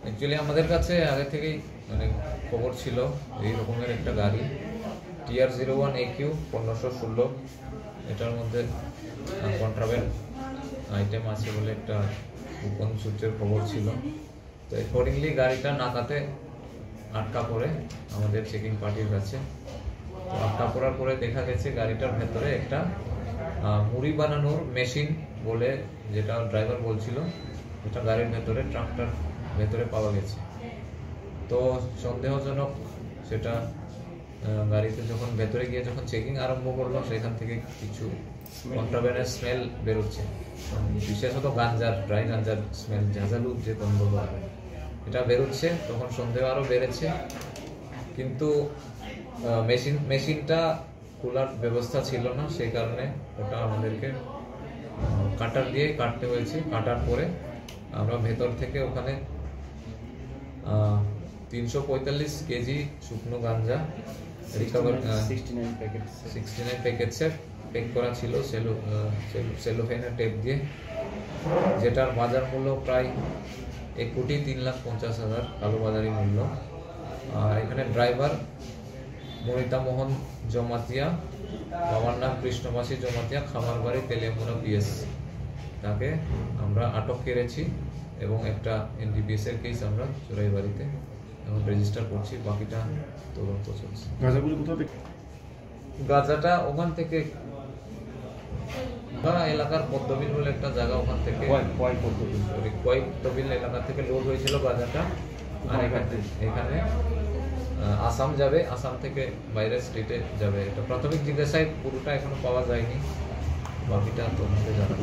Actually আমাদের কাছে আগে থেকেই মানে খবর ছিল এই রকমের একটা গাড়ি TR01AQ 1516, এটার মধ্যে কন্ট্রাব্যান্ড আইটেম আছে বলে একটা গোপন সূত্রের খবর ছিল। তো অ্যাকর্ডিংলি গাড়িটা নাকাতে আটকা পড়ে আমাদের চেকিং পার্টির কাছে। তো আটকা পড়ার পরে দেখা গেছে গাড়িটার ভেতরে একটা মুড়ি বানানোর মেশিন বলে যেটা ড্রাইভার বলছিল, এটা গাড়ির ভেতরে ট্রাকটার ভেতরে পাওয়া গেছে। তো সন্দেহজনক সেটা গাড়িতে যখন ভেতরে গিয়ে যখন চেকিং আরম্ভ করলো, সেখান থেকে কিছু কন্ট্রাব্যান্ডের স্মেল বেরোচ্ছে, বিশেষত গাঞ্জার, ড্রাই গাঞ্জার স্মেল, ঝাঁঝালু যে গন্ধ এটা বেরোচ্ছে। তখন সন্দেহ আরও বেড়েছে, কিন্তু মেশিনটা খোলার ব্যবস্থা ছিল না, সেই কারণে ওটা আমাদেরকে কাটার দিয়ে কাটতে হয়েছে। কাটার পরে আমরা ভেতর থেকে ওখানে 345 কেজি শুকনো গাঞ্জা রিকভার, 69 প্যাকেটসের প্যাক করা ছিল সেলোফেনের টেপ দিয়ে, যেটার বাজার মূল্য প্রায় 1,03,50,000 কালোবাজারি মূল্য। আর এখানে ড্রাইভার মনিতা মোহন জমাতিয়া, বাবার নাম কৃষ্ণবাসী জমাতিয়া, খামারবাড়ি তেলেমুনা PS, তাকে আমরা আটক করেছি এবং একটা NDPS এর কেস আমরা চোরাইবাড়িতে এখন রেজিস্টার করছি। বাকিটা তদন্ত চলছে। গাঁজাগুলো কোথা থেকে? গাঁজাটা ওখান থেকে এলাকার পদ্মবিল বলে একটা জায়গা, ওখান থেকে পদ্মবিল এলাকা থেকে লোড হয়েছিল গাঁজাটা। আর এখানে আসাম যাবে, আসাম থেকে বাইরের স্টেটে যাবে। এটা প্রাথমিক জিজ্ঞাসায় পুরোটা এখনো পাওয়া যায়নি, বাকিটা তদন্তে যাবে।